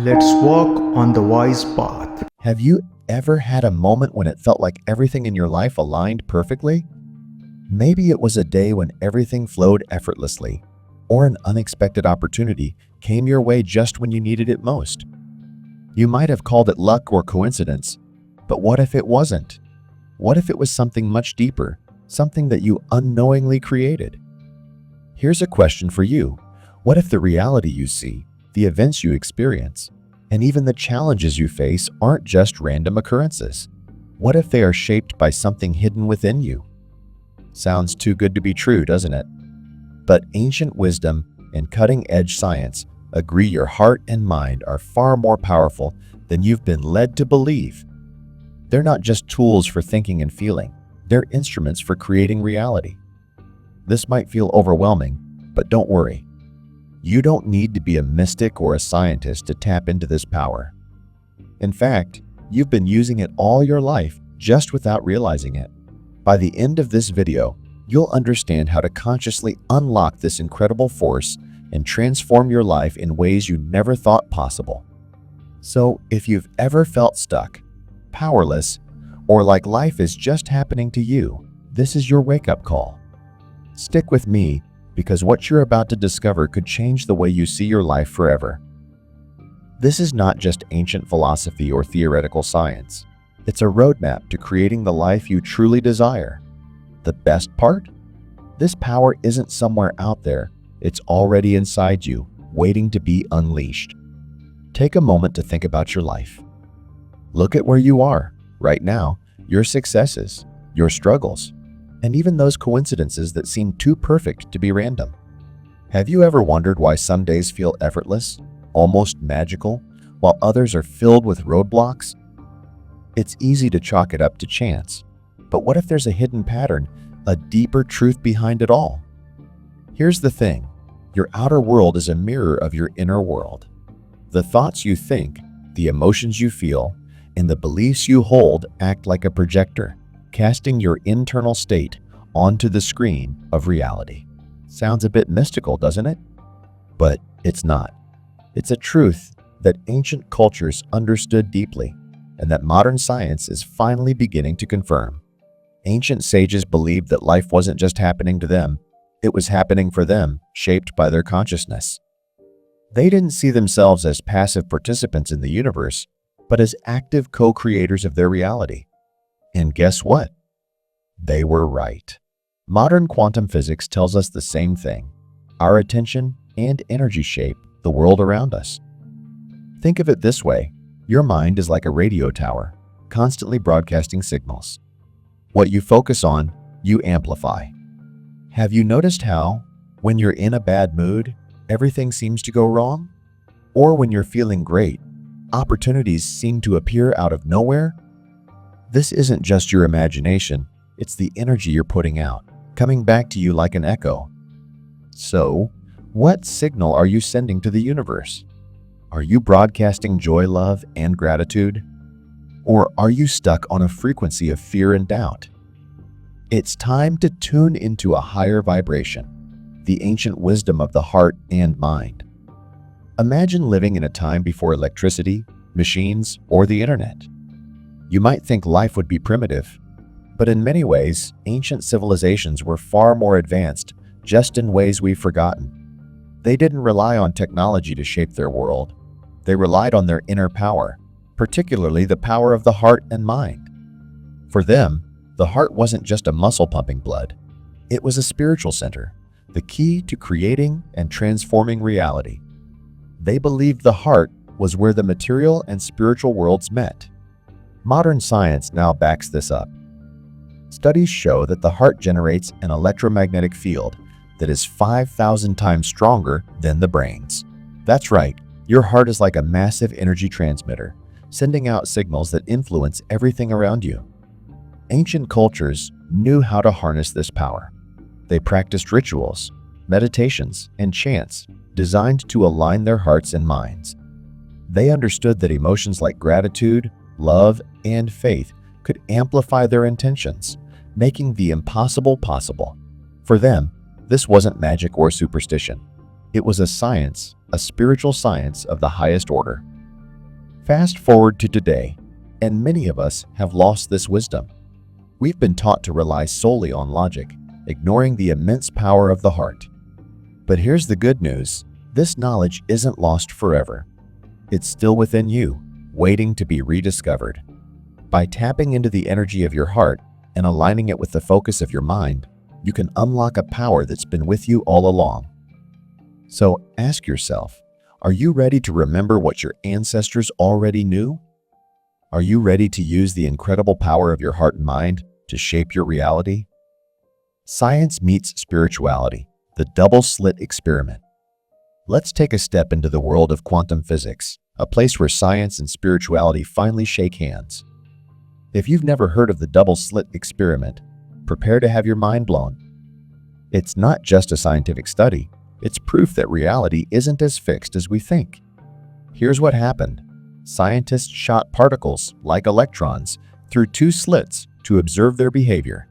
Let's walk on the wise path. Have you ever had a moment when it felt like everything in your life aligned perfectly? Maybe it was a day when everything flowed effortlessly, or an unexpected opportunity came your way just when you needed it most. You might have called it luck or coincidence, but what if it wasn't? What if it was something much deeper, something that you unknowingly created? Here's a question for you. What if the reality you see, the events you experience, and even the challenges you face aren't just random occurrences? What if they are shaped by something hidden within you? Sounds too good to be true, doesn't it? But ancient wisdom and cutting-edge science agree your heart and mind are far more powerful than you've been led to believe. They're not just tools for thinking and feeling, they're instruments for creating reality. This might feel overwhelming, but don't worry. You don't need to be a mystic or a scientist to tap into this power. In fact, you've been using it all your life just without realizing it. By the end of this video, you'll understand how to consciously unlock this incredible force and transform your life in ways you never thought possible. So, if you've ever felt stuck, powerless, or like life is just happening to you, this is your wake-up call. Stick with me, because what you're about to discover could change the way you see your life forever. This is not just ancient philosophy or theoretical science. It's a roadmap to creating the life you truly desire. The best part? This power isn't somewhere out there. It's already inside you, waiting to be unleashed. Take a moment to think about your life. Look at where you are right now, your successes, your struggles, and even those coincidences that seem too perfect to be random. Have you ever wondered why some days feel effortless, almost magical, while others are filled with roadblocks? It's easy to chalk it up to chance, but what if there's a hidden pattern, a deeper truth behind it all? Here's the thing, your outer world is a mirror of your inner world. The thoughts you think, the emotions you feel, and the beliefs you hold act like a projector, casting your internal state onto the screen of reality. Sounds a bit mystical, doesn't it? But it's not. It's a truth that ancient cultures understood deeply, and that modern science is finally beginning to confirm. Ancient sages believed that life wasn't just happening to them, it was happening for them, shaped by their consciousness. They didn't see themselves as passive participants in the universe, but as active co-creators of their reality. And guess what? They were right. Modern quantum physics tells us the same thing. Our attention and energy shape the world around us. Think of it this way. Your mind is like a radio tower, constantly broadcasting signals. What you focus on, you amplify. Have you noticed how, when you're in a bad mood, everything seems to go wrong? Or when you're feeling great, opportunities seem to appear out of nowhere? This isn't just your imagination, it's the energy you're putting out, coming back to you like an echo. So, what signal are you sending to the universe? Are you broadcasting joy, love, and gratitude? Or are you stuck on a frequency of fear and doubt? It's time to tune into a higher vibration, the ancient wisdom of the heart and mind. Imagine living in a time before electricity, machines, or the internet. You might think life would be primitive, but in many ways, ancient civilizations were far more advanced, just in ways we've forgotten. They didn't rely on technology to shape their world. They relied on their inner power, particularly the power of the heart and mind. For them, the heart wasn't just a muscle pumping blood. It was a spiritual center, the key to creating and transforming reality. They believed the heart was where the material and spiritual worlds met. Modern science now backs this up. Studies show that the heart generates an electromagnetic field that is 5,000 times stronger than the brain's. That's right, your heart is like a massive energy transmitter, sending out signals that influence everything around you. Ancient cultures knew how to harness this power. They practiced rituals, meditations, and chants designed to align their hearts and minds. They understood that emotions like gratitude, love, and faith could amplify their intentions, making the impossible possible. For them, this wasn't magic or superstition. It was a science, a spiritual science of the highest order. Fast forward to today, and many of us have lost this wisdom. We've been taught to rely solely on logic, ignoring the immense power of the heart. But here's the good news. This knowledge isn't lost forever. It's still within you, waiting to be rediscovered. By tapping into the energy of your heart and aligning it with the focus of your mind, you can unlock a power that's been with you all along. So ask yourself, are you ready to remember what your ancestors already knew? Are you ready to use the incredible power of your heart and mind to shape your reality? Science meets spirituality, the double-slit experiment. Let's take a step into the world of quantum physics, a place where science and spirituality finally shake hands. If you've never heard of the double-slit experiment, prepare to have your mind blown. It's not just a scientific study, it's proof that reality isn't as fixed as we think. Here's what happened. Scientists shot particles, like electrons, through two slits to observe their behavior.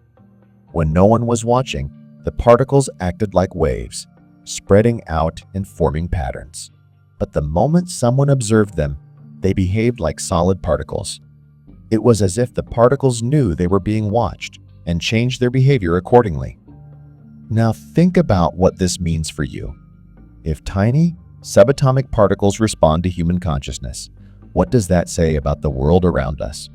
When no one was watching, the particles acted like waves, spreading out and forming patterns. But the moment someone observed them, they behaved like solid particles. It was as if the particles knew they were being watched and changed their behavior accordingly. Now think about what this means for you. If tiny, subatomic particles respond to human consciousness, what does that say about the world around us?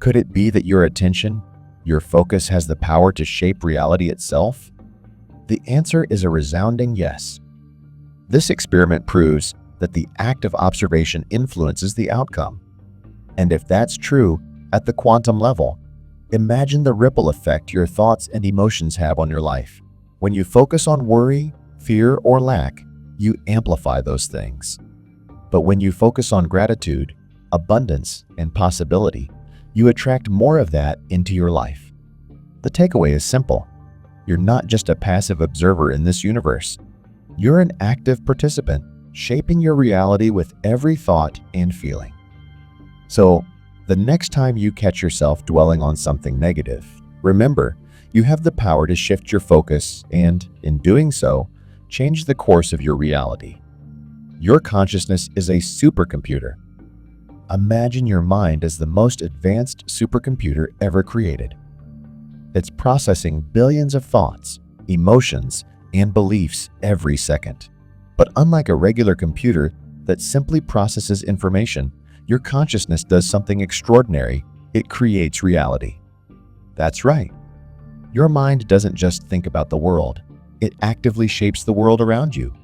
Could it be that your attention, your focus has the power to shape reality itself? The answer is a resounding yes. This experiment proves that the act of observation influences the outcome. And if that's true, at the quantum level, imagine the ripple effect your thoughts and emotions have on your life. When you focus on worry, fear, or lack, you amplify those things. But when you focus on gratitude, abundance, and possibility, you attract more of that into your life. The takeaway is simple. You're not just a passive observer in this universe. You're an active participant, shaping your reality with every thought and feeling. So, the next time you catch yourself dwelling on something negative, remember, you have the power to shift your focus and, in doing so, change the course of your reality. Your consciousness is a supercomputer. Imagine your mind as the most advanced supercomputer ever created. It's processing billions of thoughts, emotions, and beliefs every second. But unlike a regular computer that simply processes information, your consciousness does something extraordinary. It creates reality. That's right. Your mind doesn't just think about the world, it actively shapes the world around you.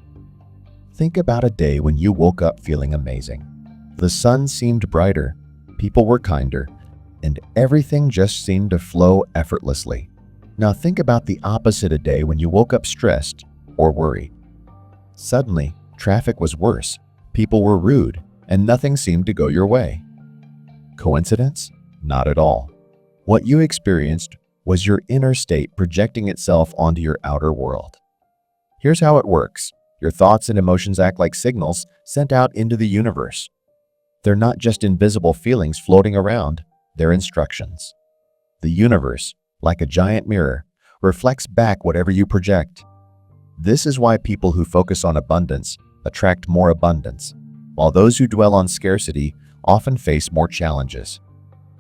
Think about a day when you woke up feeling amazing. The sun seemed brighter, people were kinder, and everything just seemed to flow effortlessly. Now think about the opposite a day when you woke up stressed or worried. Suddenly, traffic was worse, people were rude, and nothing seemed to go your way. Coincidence? Not at all. What you experienced was your inner state projecting itself onto your outer world. Here's how it works. Your thoughts and emotions act like signals sent out into the universe. They're not just invisible feelings floating around, they're instructions. The universe, like a giant mirror, reflects back whatever you project. This is why people who focus on abundance attract more abundance, while those who dwell on scarcity often face more challenges.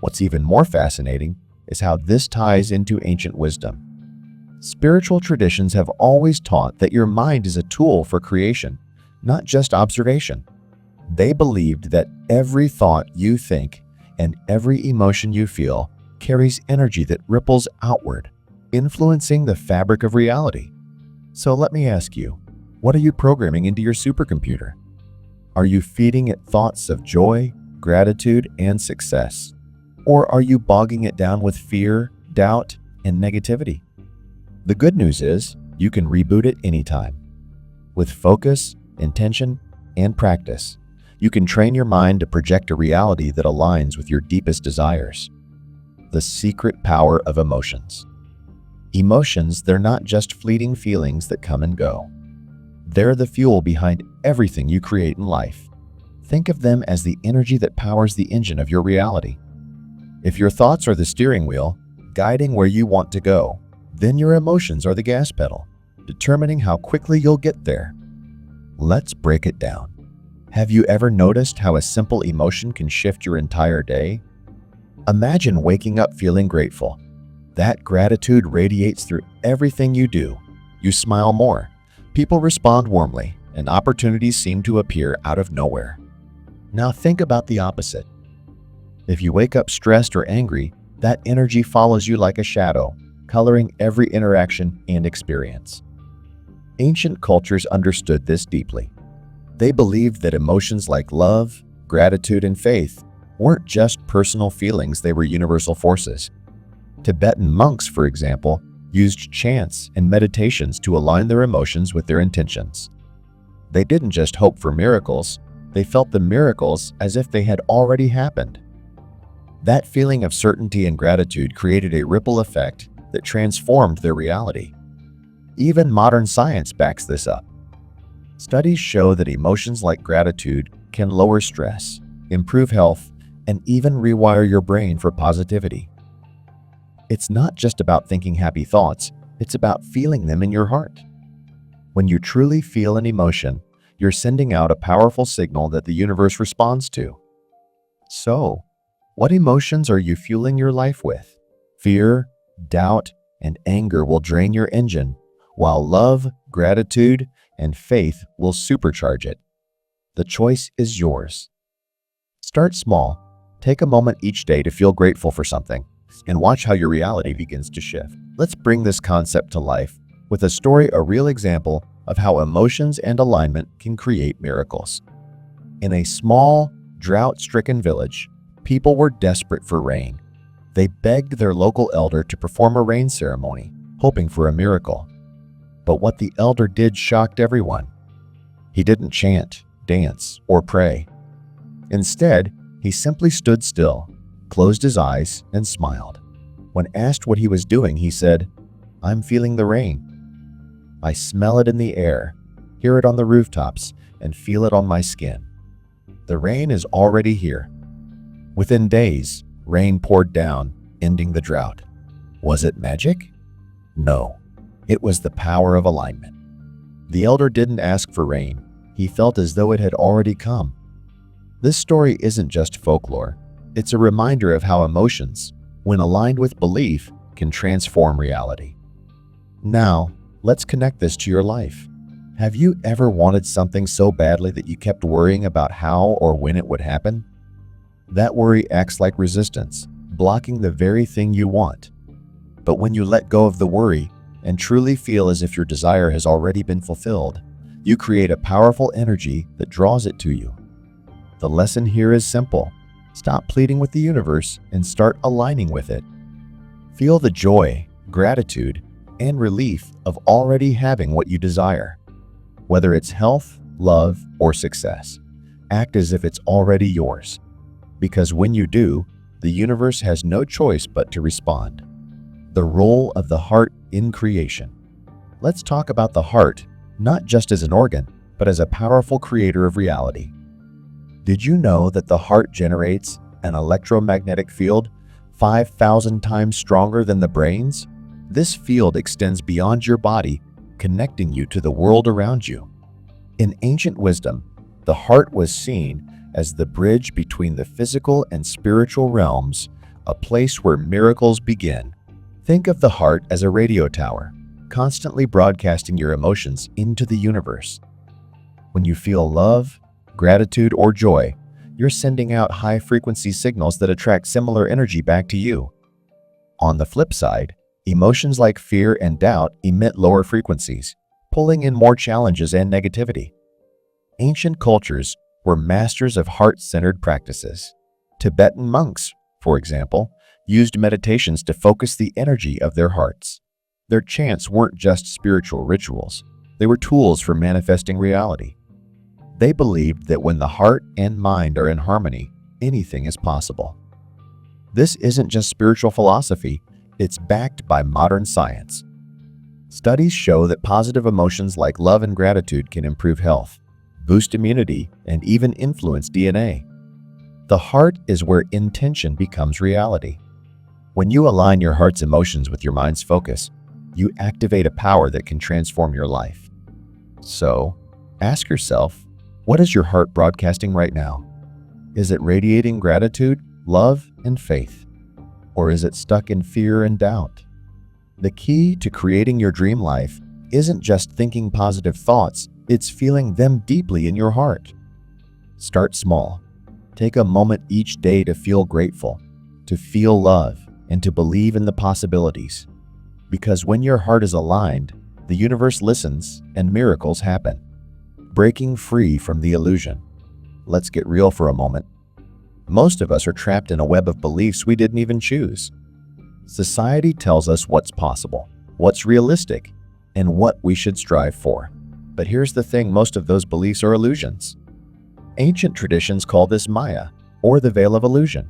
What's even more fascinating is how this ties into ancient wisdom. Spiritual traditions have always taught that your mind is a tool for creation, not just observation. They believed that every thought you think and every emotion you feel carries energy that ripples outward, influencing the fabric of reality. So let me ask you, what are you programming into your supercomputer? Are you feeding it thoughts of joy, gratitude, and success? Or are you bogging it down with fear, doubt, and negativity? The good news is you can reboot it anytime. With focus, intention, and practice, you can train your mind to project a reality that aligns with your deepest desires. The secret power of emotions. Emotions, they're not just fleeting feelings that come and go. They're the fuel behind everything you create in life. Think of them as the energy that powers the engine of your reality. If your thoughts are the steering wheel, guiding where you want to go, then your emotions are the gas pedal, determining how quickly you'll get there. Let's break it down. Have you ever noticed how a simple emotion can shift your entire day? Imagine waking up feeling grateful. That gratitude radiates through everything you do. You smile more, people respond warmly, and opportunities seem to appear out of nowhere. Now think about the opposite. If you wake up stressed or angry, that energy follows you like a shadow, coloring every interaction and experience. Ancient cultures understood this deeply. They believed that emotions like love, gratitude, and faith weren't just personal feelings, they were universal forces. Tibetan monks, for example, used chants and meditations to align their emotions with their intentions. They didn't just hope for miracles, they felt the miracles as if they had already happened. That feeling of certainty and gratitude created a ripple effect that transformed their reality. Even modern science backs this up. Studies show that emotions like gratitude can lower stress, improve health, and even rewire your brain for positivity. It's not just about thinking happy thoughts, it's about feeling them in your heart. When you truly feel an emotion, you're sending out a powerful signal that the universe responds to. So, what emotions are you fueling your life with? Fear, doubt, and anger will drain your engine, while love, gratitude, and faith will supercharge it. The choice is yours. Start small. Take a moment each day to feel grateful for something, and watch how your reality begins to shift. Let's bring this concept to life with a story, a real example of how emotions and alignment can create miracles. In a small, drought-stricken village, people were desperate for rain. They begged their local elder to perform a rain ceremony, hoping for a miracle. But what the elder did shocked everyone. He didn't chant, dance, or pray. Instead, he simply stood still, closed his eyes, and smiled. When asked what he was doing, he said, "I'm feeling the rain. I smell it in the air, hear it on the rooftops, and feel it on my skin. The rain is already here." Within days, rain poured down, ending the drought. Was it magic? No. It was the power of alignment. The elder didn't ask for rain. He felt as though it had already come. This story isn't just folklore. It's a reminder of how emotions, when aligned with belief, can transform reality. Now, let's connect this to your life. Have you ever wanted something so badly that you kept worrying about how or when it would happen? That worry acts like resistance, blocking the very thing you want. But when you let go of the worry and truly feel as if your desire has already been fulfilled, you create a powerful energy that draws it to you. The lesson here is simple. Stop pleading with the universe and start aligning with it. Feel the joy, gratitude, and relief of already having what you desire. Whether it's health, love, or success, act as if it's already yours. Because when you do, the universe has no choice but to respond. The role of the heart in creation. Let's talk about the heart, not just as an organ, but as a powerful creator of reality. Did you know that the heart generates an electromagnetic field 5,000 times stronger than the brain's? This field extends beyond your body, connecting you to the world around you. In ancient wisdom, the heart was seen as the bridge between the physical and spiritual realms, a place where miracles begin. Think of the heart as a radio tower, constantly broadcasting your emotions into the universe. When you feel love, gratitude, or joy, you're sending out high-frequency signals that attract similar energy back to you. On the flip side, emotions like fear and doubt emit lower frequencies, pulling in more challenges and negativity. Ancient cultures were masters of heart-centered practices. Tibetan monks, for example, used meditations to focus the energy of their hearts. Their chants weren't just spiritual rituals, they were tools for manifesting reality. They believed that when the heart and mind are in harmony, anything is possible. This isn't just spiritual philosophy, it's backed by modern science. Studies show that positive emotions like love and gratitude can improve health, boost immunity, and even influence DNA. The heart is where intention becomes reality. When you align your heart's emotions with your mind's focus, you activate a power that can transform your life. So, ask yourself, What is your heart broadcasting right now? Is it radiating gratitude, love, and faith? Or is it stuck in fear and doubt? The key to creating your dream life isn't just thinking positive thoughts, it's feeling them deeply in your heart. Start small. Take a moment each day to feel grateful, to feel love, and to believe in the possibilities. Because when your heart is aligned, the universe listens and miracles happen. Breaking free from the illusion. Let's get real for a moment. Most of us are trapped in a web of beliefs we didn't even choose. Society tells us what's possible, what's realistic, and what we should strive for. But here's the thing, most of those beliefs are illusions. Ancient traditions call this Maya, or the veil of illusion,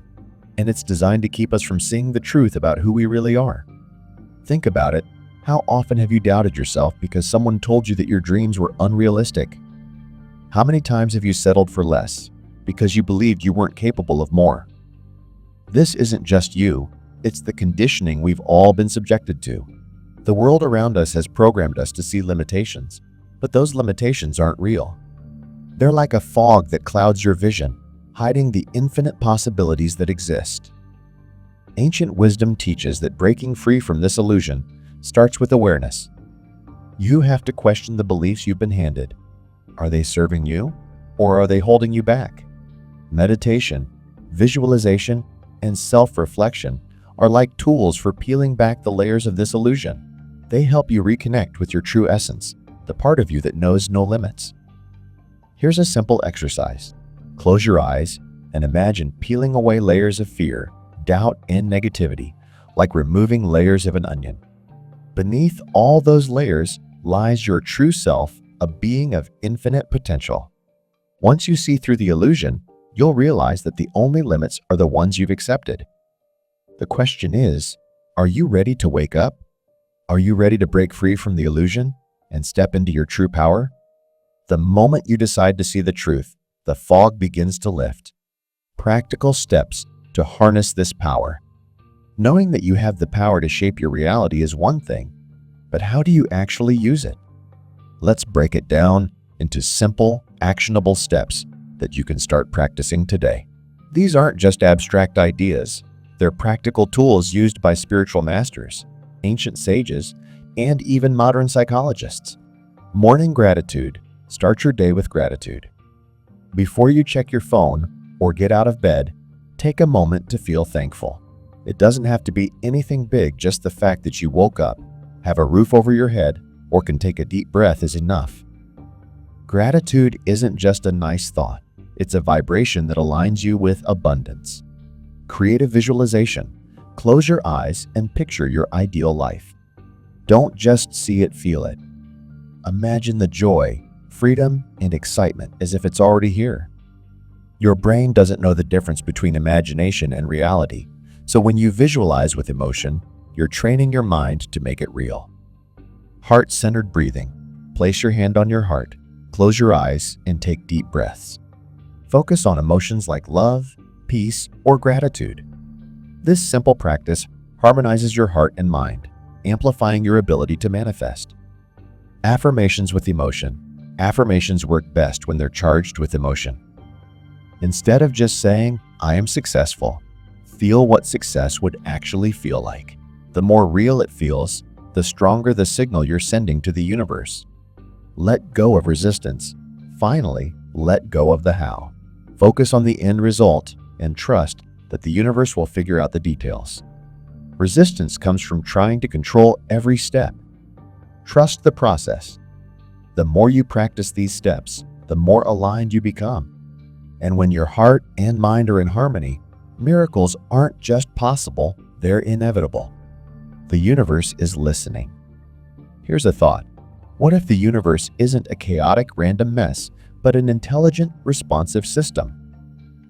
and it's designed to keep us from seeing the truth about who we really are. Think about it. How often have you doubted yourself because someone told you that your dreams were unrealistic? How many times have you settled for less because you believed you weren't capable of more? This isn't just you, it's the conditioning we've all been subjected to. The world around us has programmed us to see limitations, but those limitations aren't real. They're like a fog that clouds your vision, hiding the infinite possibilities that exist. Ancient wisdom teaches that breaking free from this illusion starts with awareness. You have to question the beliefs you've been handed. Are they serving you, or are they holding you back? Meditation, visualization, and self-reflection are like tools for peeling back the layers of this illusion. They help you reconnect with your true essence, the part of you that knows no limits. Here's a simple exercise. Close your eyes and imagine peeling away layers of fear, doubt, and negativity, like removing layers of an onion. Beneath all those layers lies your true self, a being of infinite potential. Once you see through the illusion, you'll realize that the only limits are the ones you've accepted. The question is, are you ready to wake up? Are you ready to break free from the illusion and step into your true power? The moment you decide to see the truth, the fog begins to lift. Practical steps to harness this power. Knowing that you have the power to shape your reality is one thing, but how do you actually use it? Let's break it down into simple, actionable steps that you can start practicing today. These aren't just abstract ideas. They're practical tools used by spiritual masters, ancient sages, and even modern psychologists. Morning gratitude. Start your day with gratitude. Before you check your phone or get out of bed, take a moment to feel thankful. It doesn't have to be anything big, just the fact that you woke up, have a roof over your head, or can take a deep breath is enough. Gratitude isn't just a nice thought. It's a vibration that aligns you with abundance. Create a visualization. Close your eyes and picture your ideal life. Don't just see it, feel it. Imagine the joy, freedom, and excitement as if it's already here. Your brain doesn't know the difference between imagination and reality, so when you visualize with emotion, you're training your mind to make it real. Heart-centered breathing. Place your hand on your heart, close your eyes, and take deep breaths. Focus on emotions like love, peace, or gratitude. This simple practice harmonizes your heart and mind, amplifying your ability to manifest. Affirmations with emotion. Affirmations work best when they're charged with emotion. Instead of just saying, "I am successful," feel what success would actually feel like. The more real it feels, the stronger the signal you're sending to the universe. Let go of resistance. Finally, let go of the how. Focus on the end result and trust that the universe will figure out the details. Resistance comes from trying to control every step. Trust the process. The more you practice these steps, the more aligned you become. And when your heart and mind are in harmony, miracles aren't just possible, they're inevitable. The universe is listening. Here's a thought. What if the universe isn't a chaotic, random mess, but an intelligent, responsive system?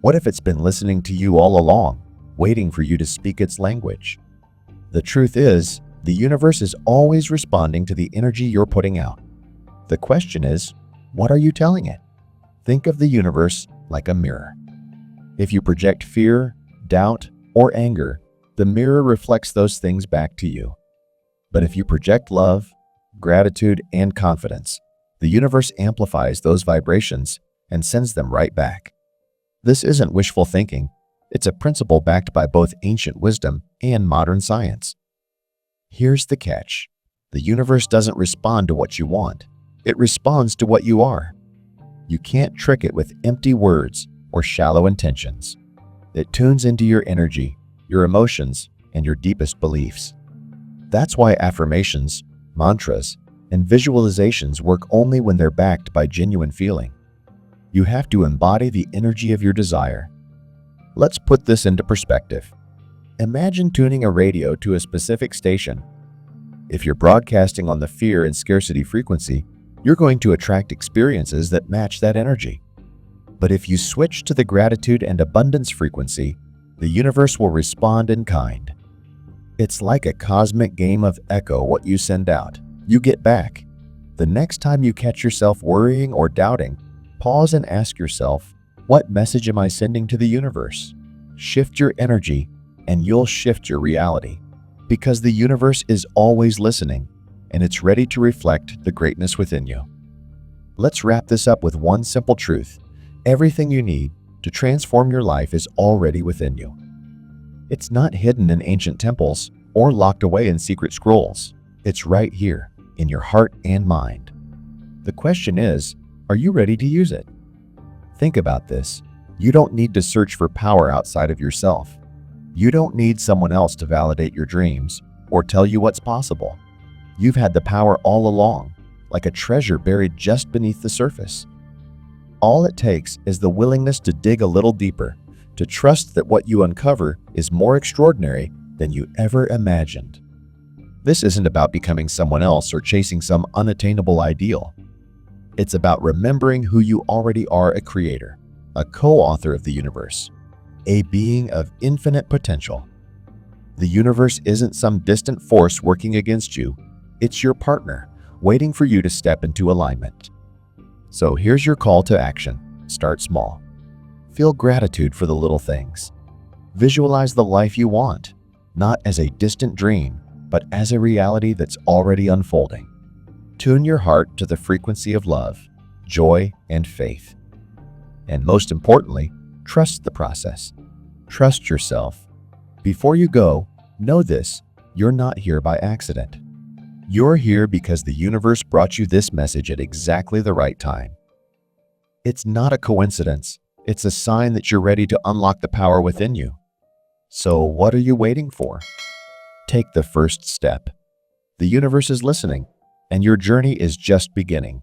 What if it's been listening to you all along, waiting for you to speak its language? The truth is, the universe is always responding to the energy you're putting out. The question is, what are you telling it? Think of the universe like a mirror. If you project fear, doubt, or anger, the mirror reflects those things back to you. But if you project love, gratitude, and confidence, the universe amplifies those vibrations, and sends them right back. This isn't wishful thinking. It's a principle backed by both ancient wisdom and modern science. Here's the catch. The universe doesn't respond to what you want. It responds to what you are. You can't trick it with empty words or shallow intentions. It tunes into your energy, your emotions, and your deepest beliefs. That's why affirmations, mantras, and visualizations work only when they're backed by genuine feeling. You have to embody the energy of your desire. Let's put this into perspective. Imagine tuning a radio to a specific station. If you're broadcasting on the fear and scarcity frequency, you're going to attract experiences that match that energy. But if you switch to the gratitude and abundance frequency, the universe will respond in kind. It's like a cosmic game of echo. What you send out, you get back. The next time you catch yourself worrying or doubting, pause and ask yourself, what message am I sending to the universe? Shift your energy and you'll shift your reality. Because the universe is always listening and it's ready to reflect the greatness within you. Let's wrap this up with one simple truth. Everything you need to transform your life is already within you. It's not hidden in ancient temples or locked away in secret scrolls. It's right here in your heart and mind. The question is, are you ready to use it? Think about this. You don't need to search for power outside of yourself. You don't need someone else to validate your dreams or tell you what's possible. You've had the power all along, like a treasure buried just beneath the surface. All it takes is the willingness to dig a little deeper, to trust that what you uncover is more extraordinary than you ever imagined. This isn't about becoming someone else or chasing some unattainable ideal. It's about remembering who you already are: a creator, a co-author of the universe, a being of infinite potential. The universe isn't some distant force working against you. It's your partner, waiting for you to step into alignment. So here's your call to action. Start small. Feel gratitude for the little things. Visualize the life you want, not as a distant dream, but as a reality that's already unfolding. Tune your heart to the frequency of love, joy, and faith. And most importantly, trust the process. Trust yourself. Before you go, know this: you're not here by accident. You're here because the universe brought you this message at exactly the right time. It's not a coincidence. It's a sign that you're ready to unlock the power within you. So what are you waiting for? Take the first step. The universe is listening, and your journey is just beginning.